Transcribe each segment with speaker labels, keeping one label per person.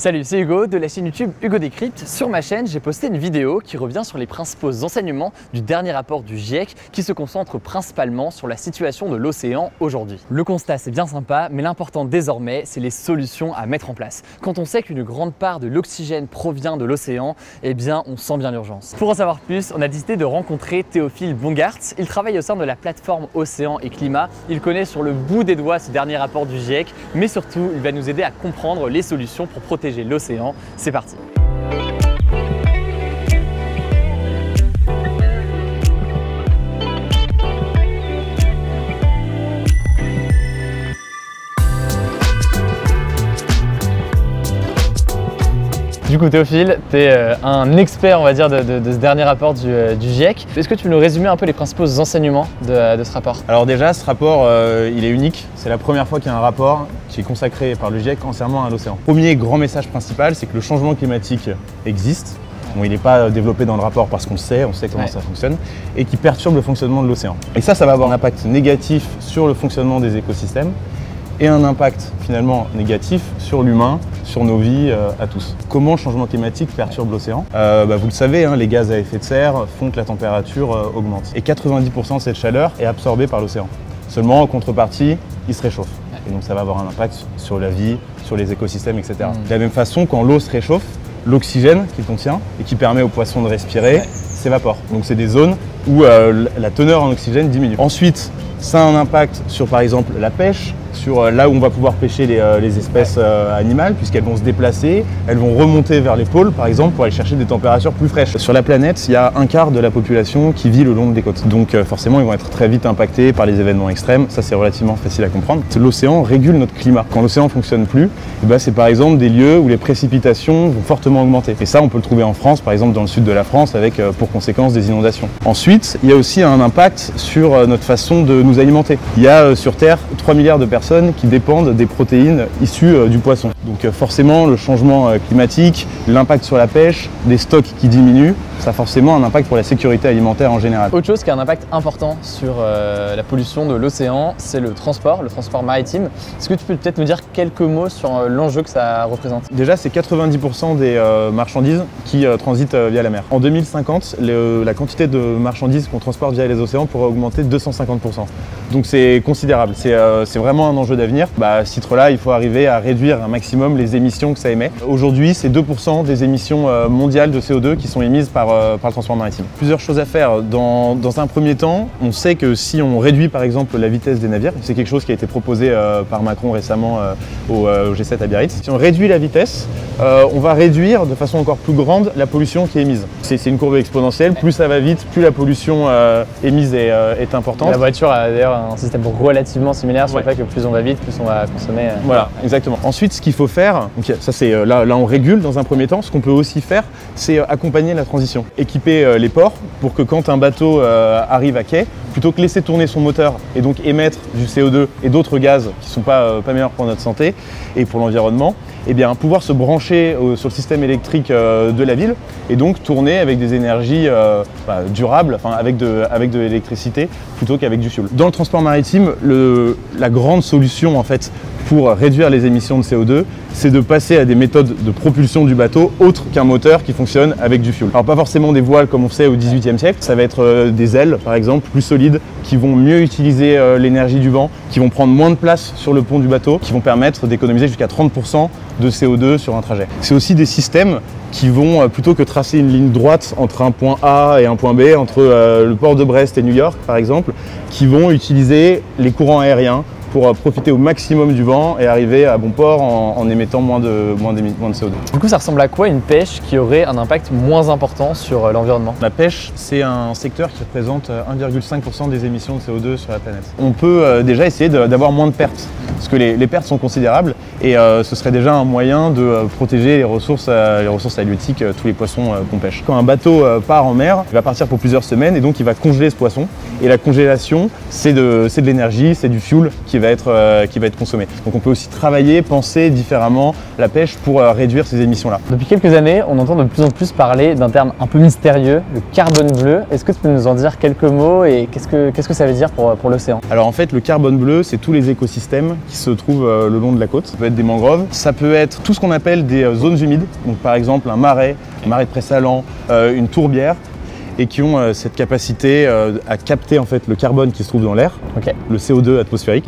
Speaker 1: Salut, c'est Hugo de la chaîne YouTube Hugo Décrypte. Sur ma chaîne, j'ai posté une vidéo qui revient sur les principaux enseignements du dernier rapport du GIEC qui se concentre principalement sur la situation de l'océan aujourd'hui. Le constat, c'est bien sympa, mais l'important désormais, c'est les solutions à mettre en place. Quand on sait qu'une grande part de l'oxygène provient de l'océan, eh bien, on sent bien l'urgence. Pour en savoir plus, on a décidé de rencontrer Théophile Bongaerts. Il travaille au sein de la plateforme Océan et Climat. Il connaît sur le bout des doigts ce dernier rapport du GIEC, mais surtout, il va nous aider à comprendre les solutions pour protéger l'océan. C'est parti. Du coup Théophile, tu es un expert on va dire de ce dernier rapport du GIEC. Est-ce que tu peux nous résumer un peu les principaux enseignements de ce rapport?
Speaker 2: Alors déjà ce rapport il est unique, c'est la première fois qu'il y a un rapport qui est consacré par le GIEC entièrement à l'océan. Premier grand message principal, c'est que le changement climatique existe. Bon, il n'est pas développé dans le rapport parce qu'on sait comment ça fonctionne, et qui perturbe le fonctionnement de l'océan. Et ça va avoir un impact négatif sur le fonctionnement des écosystèmes et un impact finalement négatif sur l'humain, sur nos vies à tous. Comment le changement climatique perturbe l'océan? Vous le savez, les gaz à effet de serre font que la température augmente. Et 90% de cette chaleur est absorbée par l'océan. Seulement, en contrepartie, il se réchauffe. Et donc ça va avoir un impact sur la vie, sur les écosystèmes, etc. De la même façon, quand l'eau se réchauffe, l'oxygène qu'il contient et qui permet aux poissons de respirer s'évapore. Donc c'est des zones où la teneur en oxygène diminue. Ensuite, ça a un impact sur par exemple la pêche, sur là où on va pouvoir pêcher les espèces animales, puisqu'elles vont se déplacer, elles vont remonter vers les pôles par exemple pour aller chercher des températures plus fraîches. Sur la planète, il y a un quart de la population qui vit le long des côtes. Donc forcément, ils vont être très vite impactés par les événements extrêmes. Ça, c'est relativement facile à comprendre. L'océan régule notre climat. Quand l'océan ne fonctionne plus, c'est par exemple des lieux où les précipitations vont fortement augmenter. Et ça, on peut le trouver en France, par exemple dans le sud de la France, avec pour conséquence des inondations. Ensuite, il y a aussi un impact sur notre façon de nous alimenter. Il y a sur Terre 3 milliards de personnes qui dépendent des protéines issues du poisson. Donc forcément, le changement climatique, l'impact sur la pêche, des stocks qui diminuent, ça a forcément un impact pour la sécurité alimentaire en général.
Speaker 1: Autre chose qui a un impact important sur la pollution de l'océan, c'est le transport maritime. Est-ce que tu peux peut-être nous dire quelques mots sur l'enjeu que ça représente? Déjà, c'est 90% des marchandises qui transitent via la mer. En 2050, la quantité de marchandises qu'on transporte via les océans pourrait augmenter de 250%. Donc c'est considérable, c'est vraiment un enjeu d'avenir. À ce titre-là, il faut arriver à réduire un maximum les émissions que ça émet. Aujourd'hui, c'est 2% des émissions mondiales de CO2 qui sont émises par le transport maritime. Plusieurs choses à faire. Dans un premier temps, on sait que si on réduit par exemple la vitesse des navires, c'est quelque chose qui a été proposé par Macron récemment au G7 à Biarritz. Si on réduit la vitesse, on va réduire de façon encore plus grande la pollution qui est émise. C'est une courbe exponentielle, plus ça va vite, plus la pollution émise est importante. La voiture a d'ailleurs un système relativement similaire sur le fait que plus on va vite, plus on va consommer.
Speaker 2: Voilà, exactement. Ensuite, ce qu'il faut faire, donc ça c'est là on régule dans un premier temps. Ce qu'on peut aussi faire, c'est accompagner la transition. Équiper les ports pour que quand un bateau arrive à quai, plutôt que laisser tourner son moteur et donc émettre du CO2 et d'autres gaz qui ne sont pas meilleurs pour notre santé et pour l'environnement, pouvoir se brancher sur le système électrique de la ville et donc tourner avec des énergies durables, avec de l'électricité plutôt qu'avec du fioul. Dans le transport maritime, la grande solution en fait pour réduire les émissions de CO2, c'est de passer à des méthodes de propulsion du bateau autres qu'un moteur qui fonctionne avec du fioul. Alors pas forcément des voiles comme on sait au XVIIIe siècle, ça va être des ailes par exemple plus solides qui vont mieux utiliser l'énergie du vent, qui vont prendre moins de place sur le pont du bateau, qui vont permettre d'économiser jusqu'à 30% de CO2 sur un trajet. C'est aussi des systèmes qui vont, plutôt que tracer une ligne droite entre un point A et un point B, entre le port de Brest et New York par exemple, qui vont utiliser les courants aériens pour profiter au maximum du vent et arriver à bon port en émettant moins de CO2.
Speaker 1: Du coup, ça ressemble à quoi une pêche qui aurait un impact moins important sur l'environnement?
Speaker 2: La pêche, c'est un secteur qui représente 1,5% des émissions de CO2 sur la planète. On peut déjà essayer d'avoir moins de pertes, parce que les pertes sont considérables et ce serait déjà un moyen de protéger les ressources halieutiques, tous les poissons qu'on pêche. Quand un bateau part en mer, il va partir pour plusieurs semaines et donc il va congeler ce poisson. Et la congélation, c'est de l'énergie, c'est du fuel qui va être consommé. Donc on peut aussi travailler, penser différemment la pêche pour réduire ces émissions-là.
Speaker 1: Depuis quelques années, on entend de plus en plus parler d'un terme un peu mystérieux, le carbone bleu. Est-ce que tu peux nous en dire quelques mots et qu'est-ce que ça veut dire pour l'océan?
Speaker 2: Alors en fait, le carbone bleu, c'est tous les écosystèmes qui se trouvent le long de la côte. Ça peut être des mangroves, ça peut être tout ce qu'on appelle des zones humides, donc par exemple un marais de présalant, une tourbière, et qui ont cette capacité à capter en fait le carbone qui se trouve dans l'air, le CO2 atmosphérique,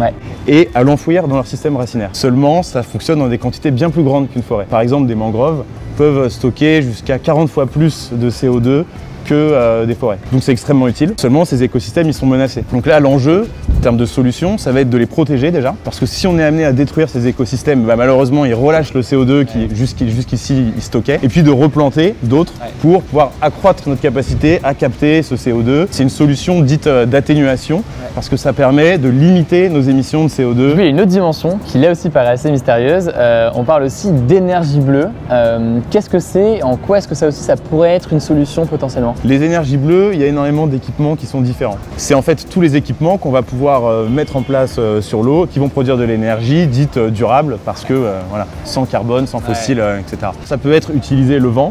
Speaker 2: et à l'enfouir dans leur système racinaire. Seulement, ça fonctionne dans des quantités bien plus grandes qu'une forêt. Par exemple, des mangroves peuvent stocker jusqu'à 40 fois plus de CO2 que des forêts. Donc c'est extrêmement utile. Seulement, ces écosystèmes, ils sont menacés. Donc là, l'enjeu, en termes de solution, ça va être de les protéger déjà. Parce que si on est amené à détruire ces écosystèmes, malheureusement, ils relâchent le CO2 qui jusqu'ici, ils stockaient. Et puis de replanter d'autres pour pouvoir accroître notre capacité à capter ce CO2. C'est une solution dite d'atténuation parce que ça permet de limiter nos émissions de CO2.
Speaker 1: Oui, il y a une autre dimension qui là aussi paraît assez mystérieuse. On parle aussi d'énergie bleue. Qu'est-ce que c'est? En quoi est-ce que ça aussi, ça pourrait être une solution potentiellement?
Speaker 2: Les énergies bleues, il y a énormément d'équipements qui sont différents. C'est en fait tous les équipements qu'on va pouvoir mettre en place sur l'eau qui vont produire de l'énergie dite durable parce que voilà, sans carbone, sans fossiles, etc. Ça peut être utiliser le vent,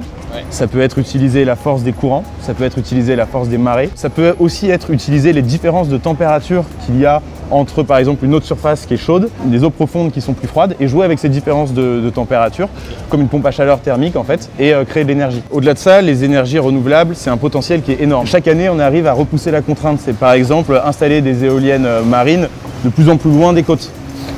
Speaker 2: ça peut être utiliser la force des courants, ça peut être utiliser la force des marées, ça peut aussi être utiliser les différences de température qu'il y a entre par exemple une eau de surface qui est chaude, des eaux profondes qui sont plus froides et jouer avec ces différences de température comme une pompe à chaleur thermique en fait et créer de l'énergie. Au-delà de ça, les énergies renouvelables, c'est un potentiel qui est énorme. Chaque année, on arrive à repousser la contrainte. C'est par exemple installer des éoliennes marines de plus en plus loin des côtes,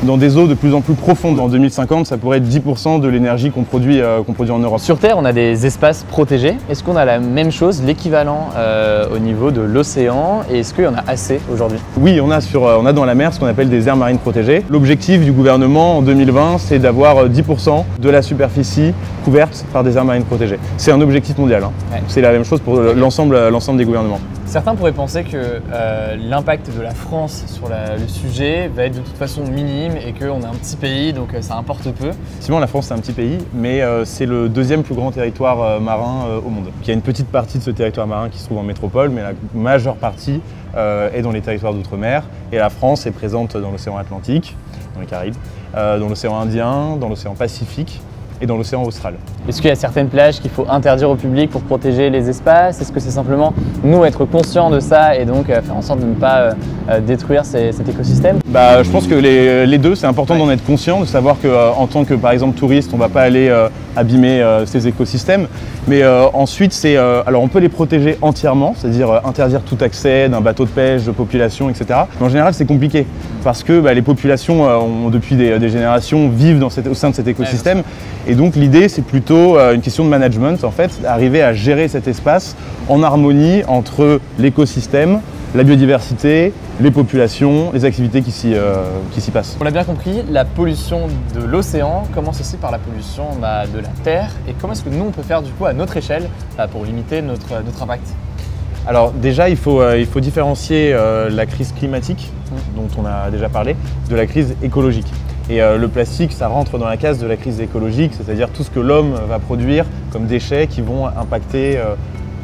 Speaker 2: dans des eaux de plus en plus profondes. En 2050, ça pourrait être 10% de l'énergie qu'on produit en Europe.
Speaker 1: Sur Terre, on a des espaces protégés. Est-ce qu'on a la même chose, l'équivalent au niveau de l'océan? Et est-ce qu'il y en a assez aujourd'hui?
Speaker 2: Oui, on a dans la mer ce qu'on appelle des aires marines protégées. L'objectif du gouvernement en 2020, c'est d'avoir 10% de la superficie couverte par des aires marines protégées. C'est un objectif mondial. C'est la même chose pour l'ensemble des gouvernements.
Speaker 1: Certains pourraient penser que l'impact de la France sur le sujet va être de toute façon minime et qu'on est un petit pays, donc ça importe peu.
Speaker 2: Effectivement, la France c'est un petit pays, mais c'est le deuxième plus grand territoire marin au monde. Il y a une petite partie de ce territoire marin qui se trouve en métropole, mais la majeure partie est dans les territoires d'outre-mer. Et la France est présente dans l'océan Atlantique, dans les Caraïbes, dans l'océan Indien, dans l'océan Pacifique et dans l'océan austral.
Speaker 1: Est-ce qu'il y a certaines plages qu'il faut interdire au public pour protéger les espaces? Est-ce que c'est simplement nous être conscients de ça et donc faire en sorte de ne pas détruire cet écosystème?
Speaker 2: Je pense que les deux, c'est important d'en être conscient, de savoir qu'en tant que par exemple touriste, on ne va pas aller abîmer ces écosystèmes. Mais ensuite, alors on peut les protéger entièrement, c'est-à-dire interdire tout accès d'un bateau de pêche, de population, etc. Mais en général, c'est compliqué parce que les populations, depuis des générations, vivent au sein de cet écosystème. Et donc l'idée, c'est plutôt une question de management, en fait, arriver à gérer cet espace en harmonie entre l'écosystème, la biodiversité, les populations, les activités qui s'y passent.
Speaker 1: On l'a bien compris, la pollution de l'océan commence aussi par la pollution de la terre. Et comment est-ce que nous, on peut faire du coup à notre échelle pour limiter notre impact?
Speaker 2: Alors déjà, il faut différencier la crise climatique, dont on a déjà parlé, de la crise écologique. Et le plastique, ça rentre dans la case de la crise écologique, c'est-à-dire tout ce que l'homme va produire comme déchets qui vont impacter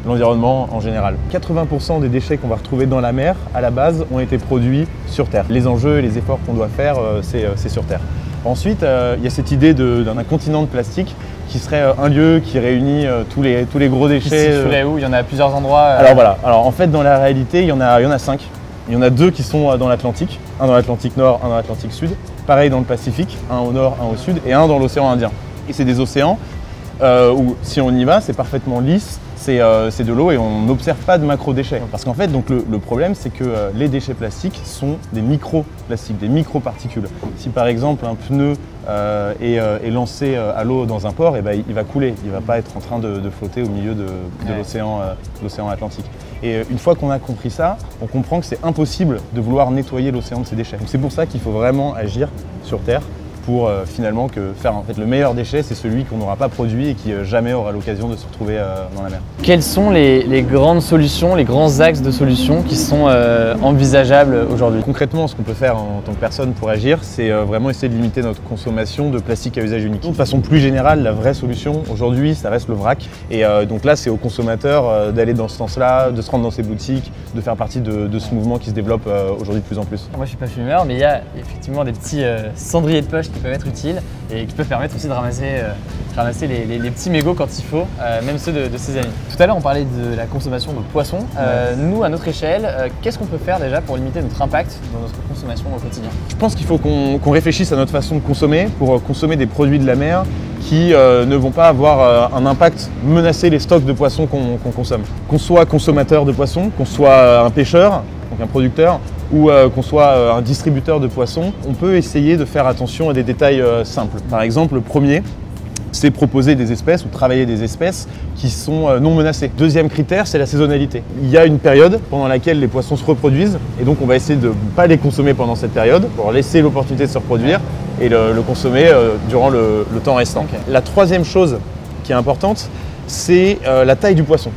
Speaker 2: l'environnement en général. 80% des déchets qu'on va retrouver dans la mer, à la base, ont été produits sur Terre. Les enjeux et les efforts qu'on doit faire, c'est sur Terre. Ensuite, il y a cette idée d'un continent de plastique qui serait un lieu qui réunit tous les gros déchets.
Speaker 1: Qui se situerait où? Il y en a plusieurs endroits.
Speaker 2: Alors voilà, en fait dans la réalité, il y en a 5. Il y en a 2 qui sont dans l'Atlantique, un dans l'Atlantique Nord, un dans l'Atlantique Sud. Pareil dans le Pacifique, un au nord, un au sud, et un dans l'océan Indien. Et c'est des océans où si on y va, c'est parfaitement lisse, c'est de l'eau et on n'observe pas de macro-déchets. Parce qu'en fait, donc, le problème, c'est que les déchets plastiques sont des micro-plastiques, des micro-particules. Si par exemple un pneu est lancé à l'eau dans un port, il va couler, il ne va pas être en train de flotter au milieu de l'océan Atlantique. Et une fois qu'on a compris ça, on comprend que c'est impossible de vouloir nettoyer l'océan de ces déchets. Donc c'est pour ça qu'il faut vraiment agir sur Terre pour finalement faire en fait le meilleur déchet, c'est celui qu'on n'aura pas produit et qui jamais aura l'occasion de se retrouver dans la mer.
Speaker 1: Quelles sont les grandes solutions, les grands axes de solutions qui sont envisageables aujourd'hui?
Speaker 2: Concrètement, ce qu'on peut faire en tant que personne pour agir, c'est vraiment essayer de limiter notre consommation de plastique à usage unique. De façon plus générale, la vraie solution aujourd'hui, ça reste le vrac. Et donc là, c'est aux consommateurs d'aller dans ce sens-là, de se rendre dans ces boutiques, de faire partie de ce mouvement qui se développe aujourd'hui de plus en plus.
Speaker 1: Moi, je suis pas fumeur, mais il y a effectivement des petits cendriers de poche qui peuvent être utiles et qui peuvent permettre aussi de ramasser les petits mégots quand il faut, même ceux de ses amis. Tout à l'heure, on parlait de la consommation de poissons. Nous, à notre échelle, qu'est-ce qu'on peut faire déjà pour limiter notre impact dans notre consommation au quotidien?
Speaker 2: Je pense qu'il faut qu'on réfléchisse à notre façon de consommer pour consommer des produits de la mer qui ne vont pas avoir un impact, menacer les stocks de poissons qu'on consomme. Qu'on soit consommateur de poissons, qu'on soit un pêcheur, donc un producteur, ou qu'on soit un distributeur de poissons, on peut essayer de faire attention à des détails simples. Par exemple, le premier, c'est proposer des espèces ou travailler des espèces qui sont non menacées. Deuxième critère, c'est la saisonnalité. Il y a une période pendant laquelle les poissons se reproduisent et donc on va essayer de ne pas les consommer pendant cette période pour laisser l'opportunité de se reproduire et le consommer durant le temps restant.
Speaker 1: Okay.
Speaker 2: La troisième chose qui est importante, c'est la taille du poisson.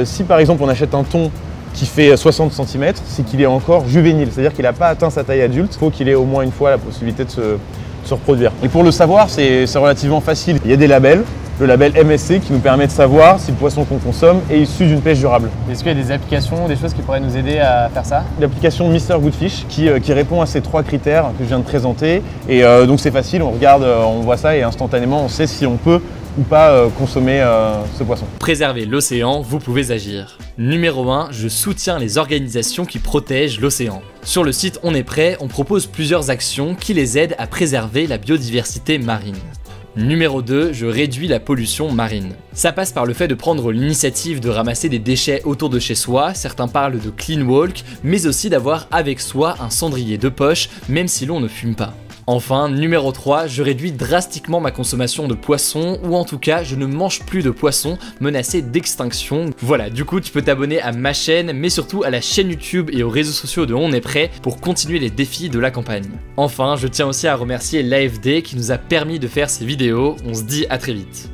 Speaker 2: Si par exemple on achète un thon qui fait 60 cm, c'est qu'il est encore juvénile, c'est-à-dire qu'il n'a pas atteint sa taille adulte. Il faut qu'il ait au moins une fois la possibilité de se reproduire. Et pour le savoir, c'est relativement facile. Il y a des labels, le label MSC qui nous permet de savoir si le poisson qu'on consomme est issu d'une pêche durable.
Speaker 1: Est-ce qu'il y a des applications, des choses qui pourraient nous aider à faire ça?
Speaker 2: L'application Mr Goodfish qui répond à ces trois critères que je viens de présenter. Et donc c'est facile, on regarde, on voit ça et instantanément on sait si on peut ou pas consommer ce poisson.
Speaker 3: Préserver l'océan, vous pouvez agir. Numéro 1, je soutiens les organisations qui protègent l'océan. Sur le site On est prêt, on propose plusieurs actions qui les aident à préserver la biodiversité marine. Numéro 2, je réduis la pollution marine. Ça passe par le fait de prendre l'initiative de ramasser des déchets autour de chez soi, certains parlent de clean walk, mais aussi d'avoir avec soi un cendrier de poche, même si l'on ne fume pas. Enfin, numéro 3, je réduis drastiquement ma consommation de poissons, ou en tout cas, je ne mange plus de poissons menacés d'extinction. Voilà, du coup, tu peux t'abonner à ma chaîne, mais surtout à la chaîne YouTube et aux réseaux sociaux de On est prêt pour continuer les défis de la campagne. Enfin, je tiens aussi à remercier l'AFD qui nous a permis de faire ces vidéos. On se dit à très vite.